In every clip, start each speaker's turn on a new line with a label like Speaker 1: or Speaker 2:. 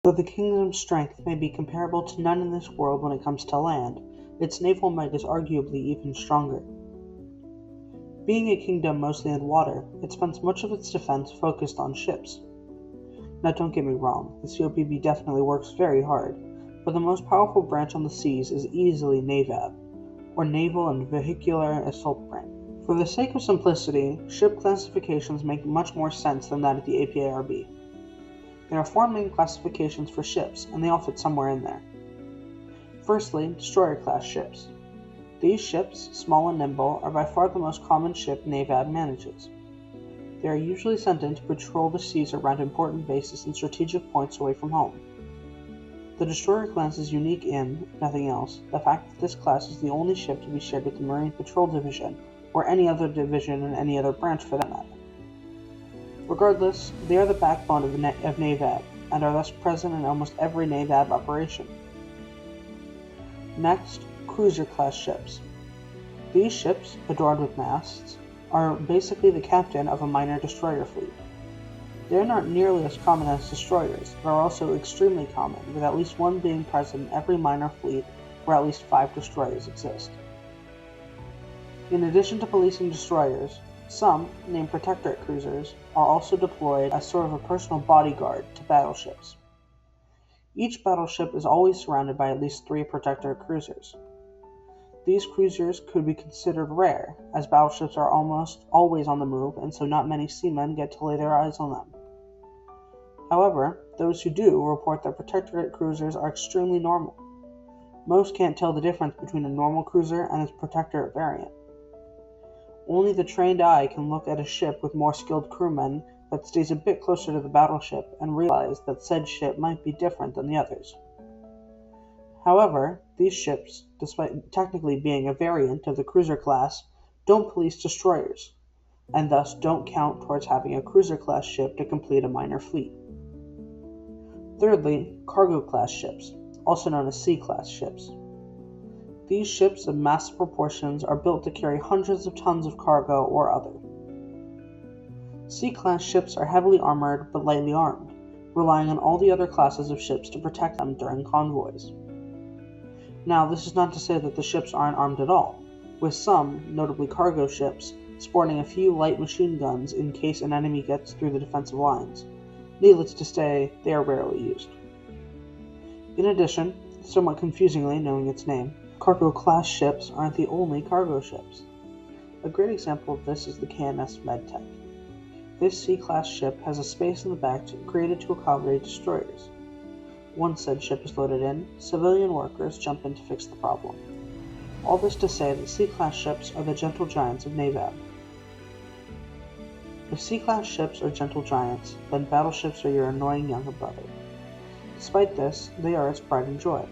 Speaker 1: Though the kingdom's strength may be comparable to none in this world when it comes to land, its naval might is arguably even stronger. Being a kingdom mostly in water, it spends much of its defense focused on ships. Now don't get me wrong, the COPB definitely works very hard, but the most powerful branch on the seas is easily Navab, or Naval and Vehicular Assault Branch. For the sake of simplicity, ship classifications make much more sense than that of the APARB. There are 4 main classifications for ships, and they all fit somewhere in there. Firstly, destroyer-class ships. These ships, small and nimble, are by far the most common ship Navab manages. They are usually sent in to patrol the seas around important bases and strategic points away from home. The destroyer class is unique in, if nothing else, the fact that this class is the only ship to be shared with the Marine Patrol Division, or any other division in any other branch for that matter. Regardless, they are the backbone of Navab, and are thus present in almost every Navab operation. Next, cruiser-class ships. These ships, adorned with masts, are basically the captain of a minor destroyer fleet. They are not nearly as common as destroyers, but are also extremely common, with at least one being present in every minor fleet where at least 5 destroyers exist. In addition to policing destroyers, some, named Protectorate cruisers, are also deployed as sort of a personal bodyguard to battleships. Each battleship is always surrounded by at least 3 Protectorate cruisers. These cruisers could be considered rare, as battleships are almost always on the move, and so not many seamen get to lay their eyes on them. However, those who do report that Protectorate cruisers are extremely normal. Most can't tell the difference between a normal cruiser and its Protectorate variant. Only the trained eye can look at a ship with more skilled crewmen that stays a bit closer to the battleship and realize that said ship might be different than the others. However, these ships, despite technically being a variant of the cruiser class, don't police destroyers, and thus don't count towards having a cruiser-class ship to complete a minor fleet. Thirdly, cargo-class ships, also known as C-class ships. These ships of massive proportions are built to carry hundreds of tons of cargo or other. C-class ships are heavily armored but lightly armed, relying on all the other classes of ships to protect them during convoys. Now, this is not to say that the ships aren't armed at all, with some, notably cargo ships, sporting a few light machine guns in case an enemy gets through the defensive lines. Needless to say, they are rarely used. In addition, somewhat confusingly knowing its name, cargo-class ships aren't the only cargo ships. A great example of this is the KNS Medtech. This C-class ship has a space in the back created to accommodate destroyers. Once said ship is loaded in, civilian workers jump in to fix the problem. All this to say that C-class ships are the gentle giants of Navab. If C-class ships are gentle giants, then battleships are your annoying younger brother. Despite this, they are its pride and joy.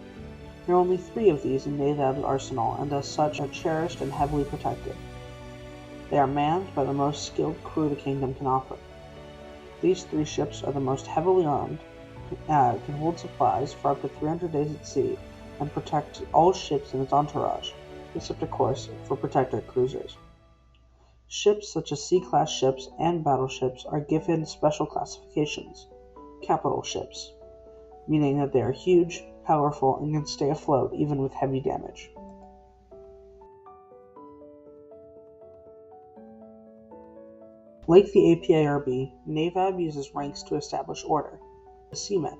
Speaker 1: There are only 3 of these in Navab's arsenal, and as such are cherished and heavily protected. They are manned by the most skilled crew the kingdom can offer. These 3 ships are the most heavily armed, can hold supplies for up to 300 days at sea, and protect all ships in its entourage, except of course for Protectorate cruisers. Ships such as C-class ships and battleships are given special classifications, capital ships, meaning that they are huge, powerful, and can stay afloat even with heavy damage. Like the APARB, Navab uses ranks to establish order. The seamen.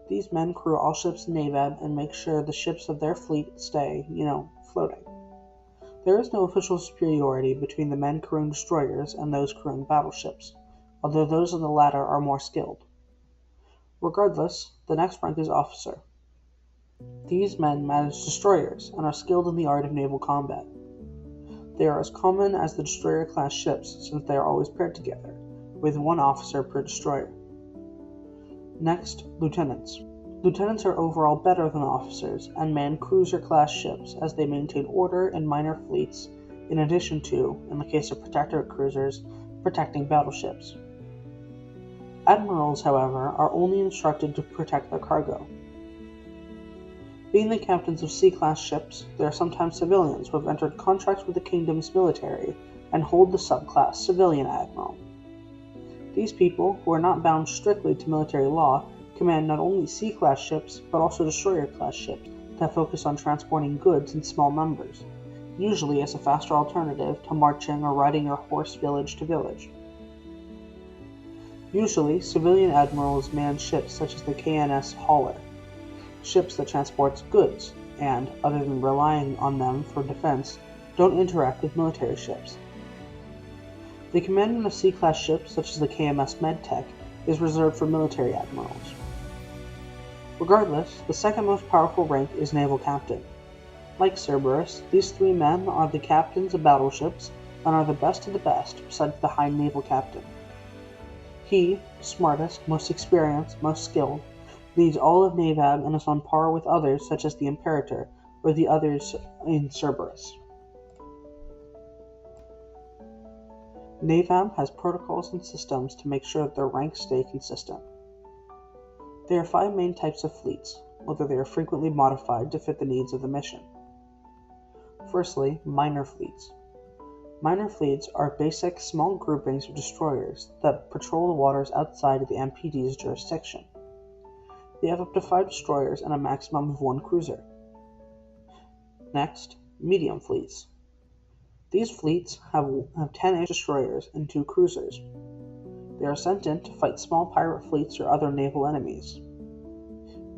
Speaker 1: These men crew all ships in Navab and make sure the ships of their fleet stay, floating. There is no official superiority between the men crewing destroyers and those crewing battleships, although those of the latter are more skilled. Regardless, the next rank is officer. These men manage destroyers and are skilled in the art of naval combat. They are as common as the destroyer-class ships since they are always paired together, with 1 officer per destroyer. Next, lieutenants. Lieutenants are overall better than officers and man cruiser-class ships as they maintain order in minor fleets, in addition to, in the case of Protectorate cruisers, protecting battleships. Admirals, however, are only instructed to protect their cargo. Being the captains of C-class ships, they are sometimes civilians who have entered contracts with the kingdom's military and hold the subclass civilian admiral. These people, who are not bound strictly to military law, command not only Sea-class ships, but also Destroyer-class ships that focus on transporting goods in small numbers, usually as a faster alternative to marching or riding your horse village to village. Usually, civilian admirals man ships such as the KNS Hauler, ships that transport goods, and, other than relying on them for defense, don't interact with military ships. The commandment of Sea-class ships such as the KMS Medtech is reserved for military admirals. Regardless, the second most powerful rank is Naval Captain. Like Cerberus, these three men are the captains of battleships and are the best of the best besides the High Naval Captain. He, smartest, most experienced, most skilled, leads all of Navab and is on par with others such as the Imperator or the others in Cerberus. Navab has protocols and systems to make sure that their ranks stay consistent. There are 5 main types of fleets, although they are frequently modified to fit the needs of the mission. Firstly, minor fleets. Minor fleets are basic, small groupings of destroyers that patrol the waters outside of the MPD's jurisdiction. They have up to 5 destroyers and a maximum of 1 cruiser. Next, medium fleets. These fleets have 10-ish destroyers and 2 cruisers. They are sent in to fight small pirate fleets or other naval enemies.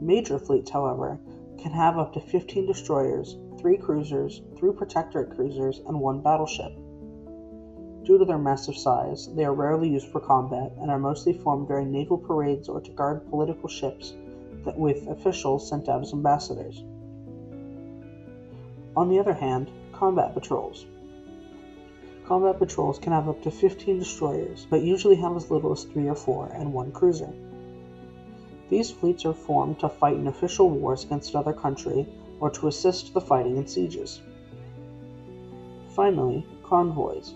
Speaker 1: Major fleets, however, can have up to 15 destroyers, 3 cruisers, 3 protectorate cruisers, and 1 battleship. Due to their massive size, they are rarely used for combat and are mostly formed during naval parades or to guard political ships with officials sent out as ambassadors. On the other hand, combat patrols. Combat patrols can have up to 15 destroyers, but usually have as little as 3 or 4 and 1 cruiser. These fleets are formed to fight in official wars against another country or to assist the fighting in sieges. Finally, convoys.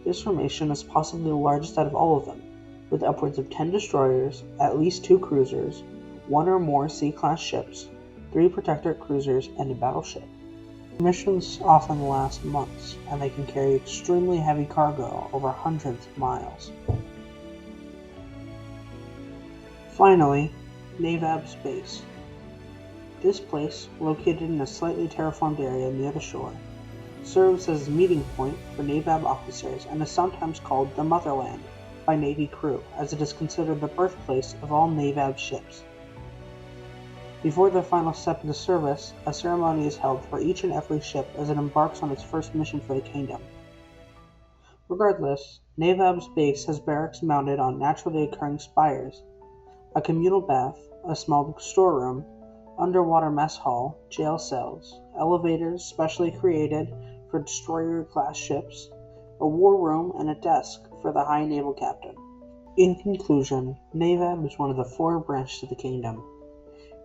Speaker 1: This formation is possibly the largest out of all of them, with upwards of 10 destroyers, at least 2 cruisers, 1 or more Sea-class ships, 3 protectorate cruisers, and a battleship. Missions often last months, and they can carry extremely heavy cargo over hundreds of miles. Finally, Navab's base. This place, located in a slightly terraformed area near the shore, serves as a meeting point for Navab officers and is sometimes called the Motherland by Navy crew, as it is considered the birthplace of all Navab ships. Before their final step into service, a ceremony is held for each and every ship as it embarks on its first mission for the kingdom. Regardless, Navab's base has barracks mounted on naturally occurring spires, a communal bath, a small storeroom, underwater mess hall, jail cells, elevators specially created for destroyer-class ships, a war room, and a desk for the High Naval Captain. In conclusion, Navab is one of the 4 branches of the kingdom.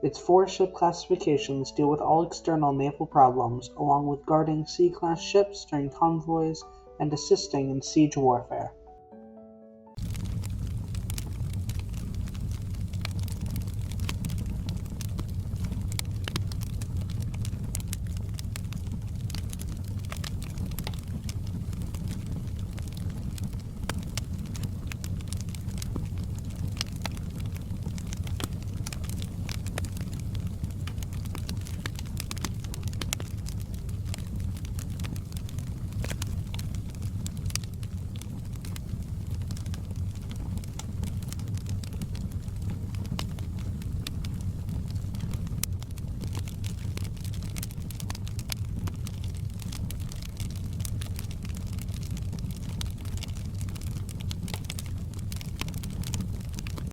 Speaker 1: Its 4 ship classifications deal with all external naval problems, along with guarding Sea-class ships during convoys and assisting in siege warfare.